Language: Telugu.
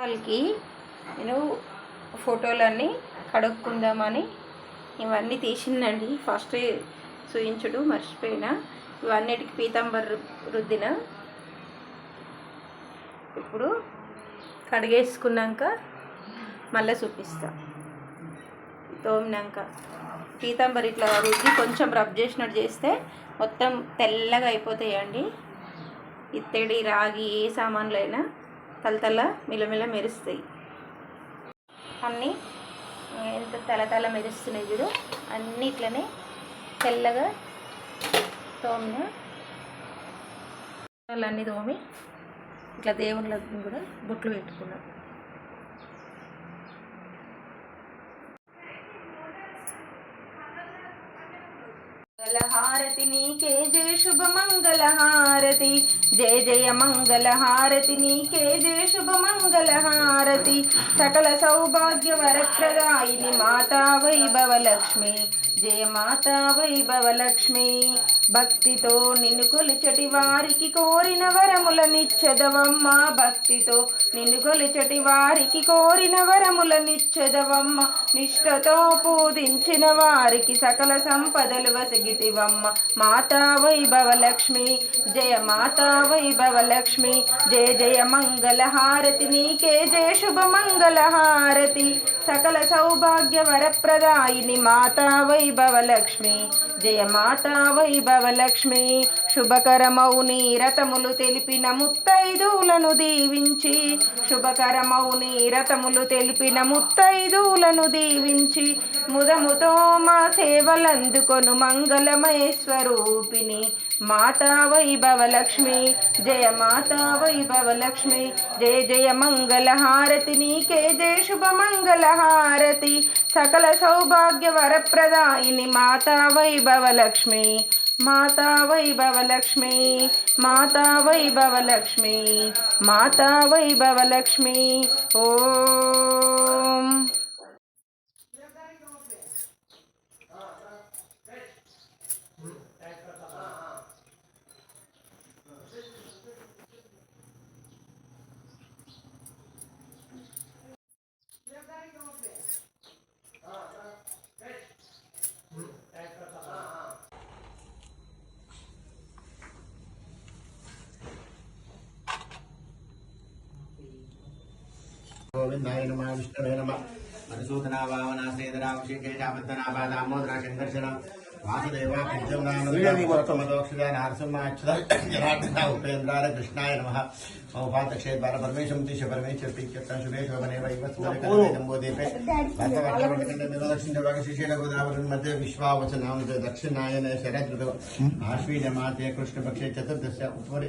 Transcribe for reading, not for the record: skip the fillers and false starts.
వాళ్ళకి నేను ఫోటోలన్నీ కడుక్కుందామని ఇవన్నీ తీసిందండి. ఫస్ట్ చూయించుడు మర్చిపోయినా. ఇవన్నిటికి పీతాంబర్ రుద్దిన. ఇప్పుడు కడిగేసుకున్నాక మళ్ళీ చూపిస్తా. తోమినాక పీతాంబర్ ఇట్లా రుద్ది కొంచెం రబ్ చేసినట్టు చేస్తే మొత్తం తెల్లగా అయిపోతాయండి. ఇత్తడి రాగి ఏ సామాన్లు అయినా తలతల మిలమిల మెరుస్తాయి. అన్నీ ఎంత తలతల మెరుస్తున్నాయి చూడు. అన్నీ ఇట్లనే తెల్లగా తోమిన. అన్నీ తోమి ఇట్లా దేవుళ్ళకి కూడా బొట్లు పెట్టుకున్నాం. మంగళహారతి నీకే జయ శుభ మంగళహారతి, జయ జయ మంగళహారతి నీకే జయ శుభ మంగళహారతి. సకల సౌభాగ్య వరప్రదాయిని మాతా వైభవ లక్ష్మి, జయ మాతా వైభవ లక్ష్మి. భక్తితో నిన్ను కొలిచటి వారికి కోరిన వరములనిచ్చెదవమ్మ, భక్తితో నిన్ను కొలిచటి వారికి కోరిన వరములనిచ్చెదవమ్మ. నిష్ఠతో పూజించిన వారికి సకల సంపదలు వసగితివమ్మ. మాతా వైభవ లక్ష్మి, జయ మాతా వైభవ లక్ష్మి. జయ జయ మంగళహారతి నీకే జయ శుభ మంగళహారతి. సకల సౌభాగ్య వరప్రదాయిని మాతా వైభవ లక్ష్మి, జయ మాతా వైభవ లక్ష్మి. శుభకరమౌని రథములు తెలిపిన ముత్తైదువులను దీవించి, శుభకరమౌని రథములు తెలిపిన ముత్తైదువులను దీవించి, ముదముతో మా సేవలందుకొను మంగళమయ స్వరూపిణి మాతా వైభవ లక్ష్మి, జయ మాతా వైభవ లక్ష్మి. జయ జయ మంగళహారతి నీకే జయ శుభ మంగళహారతి. సకల సౌభాగ్య వరప్రదాయిని మాతా వైభవ లక్ష్మి, మాతా వైభవ లక్ష్మి, మాతా వైభవ లక్ష్మి, మాతా వైభవ లక్ష్మి. ఓం गोविंदाय नमः विष्णवे नमः मधुसूदना वामना श्रीधरा केशापत्तना दामोदरा शंकर्षण वासुदेवा पंचमदानोक्षदा नारसिंहाच्युता उपेन्द्राय कृष्णाय नमः मौपातक्षेद्वार परमेश्वरं तीश परमेश्वर पीक्यत्तं शुभेशोभने वैवस्वरकन्दम्बोदीपे भक्तवक्षशिशेलगोदावरं मध्ये विश्वावचनां दक्षिणायने शरदृतौ आश्वीजमासे कृष्णपक्षे चतुर्दश उपरि